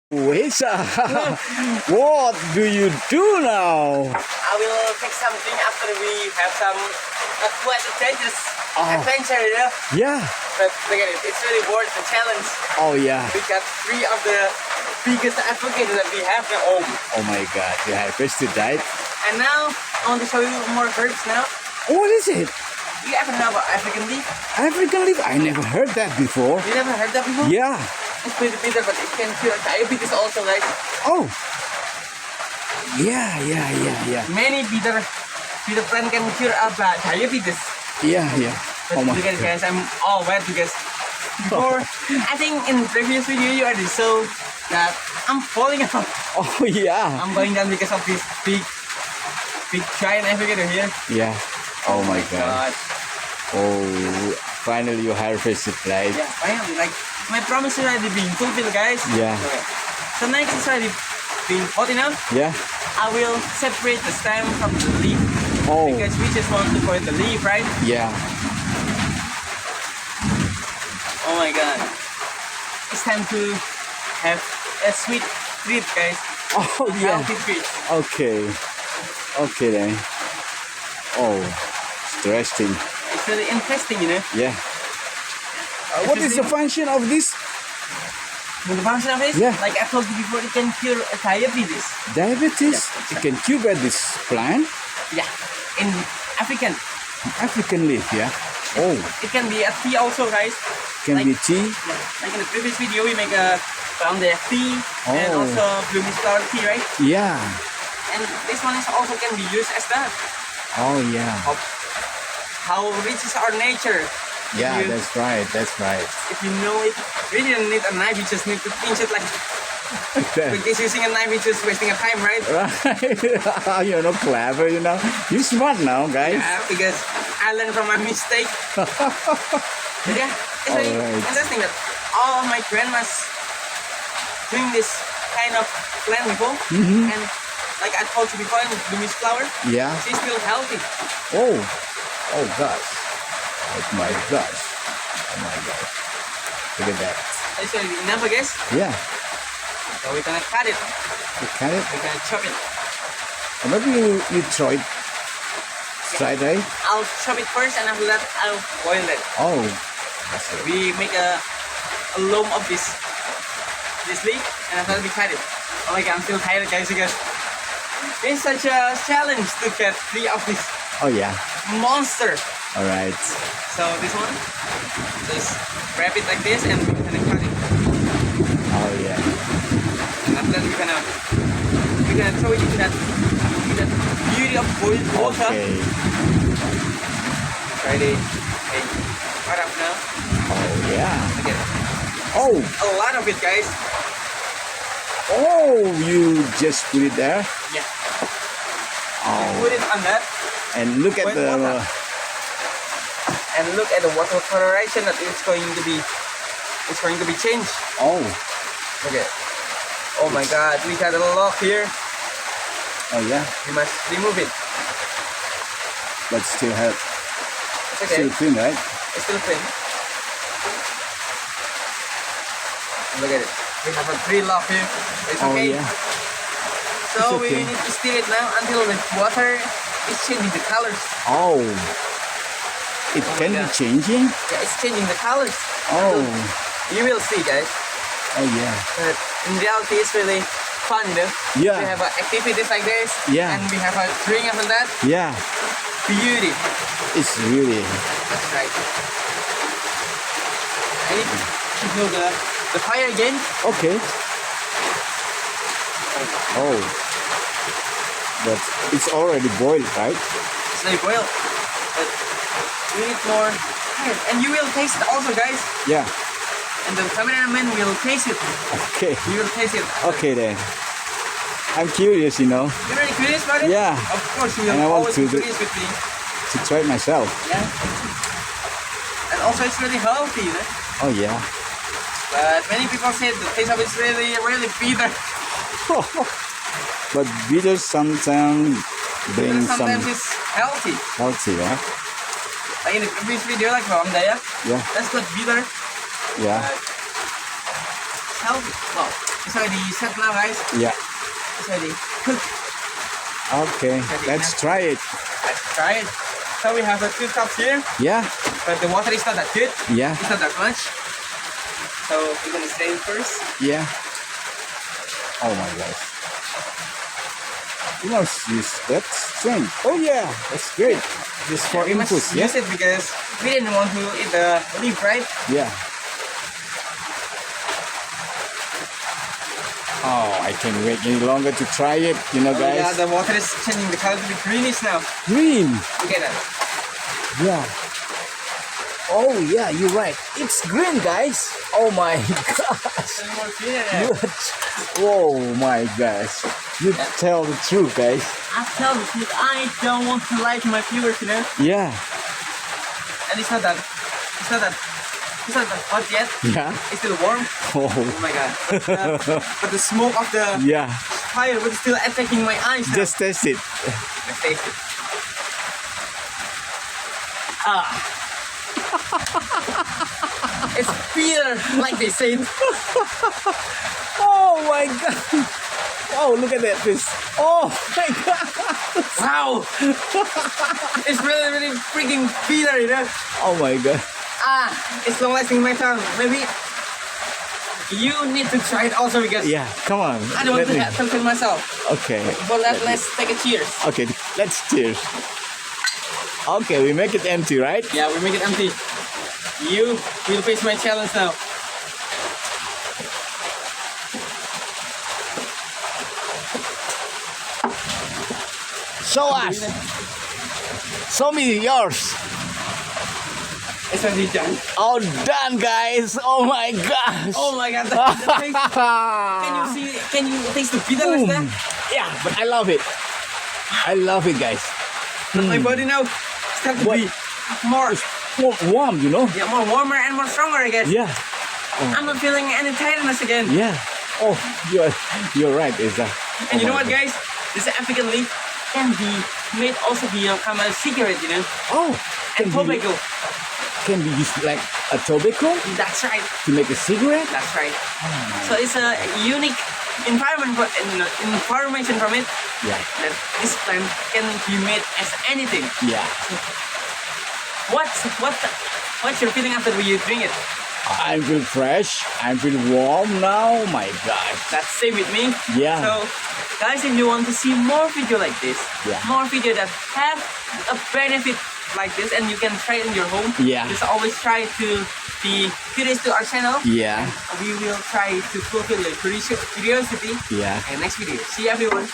Wesa, what do you do now? I will take something after we have some quite adventures, Oh. adventure, you know. Yeah. But look at it, it's really worth the challenge. Oh yeah. We got 3 of the biggest avocados that we have at home. Oh my God. You harvested that. And now I want to show you more herbs now. What is it? You ever know about African leaf? African leaf? I never heard that before. You never heard that before? Yeah. It's pretty bitter, but it can cure diabetes also, guys. Oh. Yeah. Many bitter plant can cure diabetes. Yeah. But Oh my look at it, God. guys, I'm all wet because before, I think in previous video you already saw that I'm falling out. Oh yeah. I'm going down because of this big giant avocado here. Yeah. Oh my God. Oh, finally you harvested, right? Yeah, finally, like my promise is already being fulfilled, guys. Yeah. Okay. So next is already being hot enough. Yeah. I will separate the stem from the leaf Oh. because we just want to put the leaf, right? Yeah. Oh my God. It's time to have a sweet treat, guys. Oh A yeah. healthy treat. Okay. Okay then. Oh, interesting. It's really interesting, you know. Yeah. What is the function of this? The function of it, Yeah. like I told you before, it can cure diabetes. Diabetes? Yeah. You can cure by this plant? Yeah, in African. African leaf, yeah? Oh, It can be a tea also, guys. can like, be tea? Yeah, like in the previous video, we make a found the tea and Oh. also blooming flower tea, right? Yeah. And this one is also can be used as that. Oh, yeah. How rich is our nature? Yeah, you- that's right. That's right. If you know it, really don't need a knife. You just need to pinch it like because using a knife is just wasting a time, right? Right. You're not clever, you know. You're smart now, guys. Yeah, because I learned from my mistake. But yeah, it's really Alright. interesting that all of my grandmas doing this kind of plant before, and like I told you before, in blooming flower, Yeah. she's still healthy. Oh. Oh, gosh. Oh, my gosh. Oh, my gosh. Look at that. It's already enough, I guess. Yeah. So we're gonna cut it. You cut it. We're gonna chop it. Or maybe you try it. Try it, right? I'll chop it first, and after that, I'll boil it. Oh. That's it. We make a loam of this leaf, and after that we cut it. Oh my God, I'm still tired, guys, because it's such a challenge to get 3 of this Oh, yeah. monster. All right. So this one, just wrap it like this, and we're gonna cut it. Oh, yeah. And after that, we're gonna throw it into that beauty of boiled water. Okay. Ready? Okay. Right up now. Oh, yeah. Look at it. Oh. A lot of it, guys. Oh, you just put it there. Yeah. Oh. Put it on that, And look at Wet the. water. and look at the water coloration that it's going to be. It's going to be changed. Oh. Look at it. Oh my God, we got a lock here. Oh, yeah. We must remove it. But still have. It's okay. Still thin, right? It's still thin. Look at it. We have a 3 lock here. It's Oh, okay. yeah. So It's okay. we need to stir it now until the water is changing the colors. Oh. It Oh my can be God. changing? Yeah, it's changing the colors. Oh. You will see, guys. Oh, yeah. But in reality, it's really fun, you know. Yeah. We have activities like this. Yeah. And we have a drink after that. Yeah. Beauty. It's really. That's right. I need to build the fire again. Okay. Oh. But it's already boiled, right? It's like boiled. But we need more fire. And you will taste it also, guys. Yeah. And the cameraman will taste it. Okay. You will taste it. Okay then. I'm curious, you know, You're really curious about it? Yeah. Of course, you And I will want always to be do- curious with me. to try it myself. Yeah. And also, it's really healthy, you know? Oh yeah. But many people say the taste of it is really, really bitter. But bitter sometimes bring some Sometimes it's healthy. healthy, right? Like in the previous video, like from there, Yeah. that's not bitter. Yeah. But it's healthy. Well, It's already set now, guys. Yeah. It's already cooked. Okay. Let's try it. Let's try it. So we have 2 cups here, Yeah. but the water is not that good. Yeah. It's not that much. So we're gonna strain it first. Yeah. Oh my gosh. You know, that's strange. Oh yeah, that's great. Just for We must infus, yeah? use it because we didn't want to eat the leaf, right? Yeah. Oh, I can't wait any longer to try it, you know, Oh yeah, guys. the water is changing the color to be greenish now. Green. Look at that. Yeah. Oh yeah, you're right. It's green, guys. Oh my gosh. There's more green in it. Oh my gosh. You tell the truth, guys. I tell the truth, I don't want to lie to my viewers, you know. Yeah. And it's not that hot yet. Yeah. It's still warm. Oh. Oh my god. But the smoke of the Yeah. fire was still attacking my eyes now. Just taste it. Let's taste it. Ah. It's bitter, like they say. Oh my god. Oh, look at that fish. Oh my god. Wow. It's really, really freaking bitter, you know. Oh my god. Ah, it's long lasting in my tongue. Maybe you need to try it also because Yeah, come on. I don't want Let to me- have something myself. Okay. But let's take a cheers. Okay, let's cheers. Okay, we make it empty, right? Yeah, we make it empty. You will face my challenge now. Show us. Show me yours. It's already done. Oh, done, guys. Oh my gosh. Oh my god, the taste. Can you see? Can you taste the bitterness Boom. there? Yeah, but I love it. I love it, guys. But my body now starts to be more, Warm, you know? yeah, more warmer and more stronger, I guess. Yeah. I'm not feeling any tiredness again. Yeah. Oh, you're right, Isa. And you know what, guys? This African leaf can be made also become a cigarette, you know, Oh, and tobacco. Can be used like a tobacco That's right. to make a cigarette? That's right. So it's a unique information from it Yeah. that this plant can be made as anything. Yeah. What's your feeling after you drink it? I feel fresh. I feel warm now. My gosh. That's same with me. Yeah. So, guys, if you want to see more video like this, Yeah. more video that have a benefit like this, and you can try it in your home. Yeah. Just always try to be curious to our channel. Yeah. We will try to fulfill your curiosity Yeah. in the next video. See you, everyone.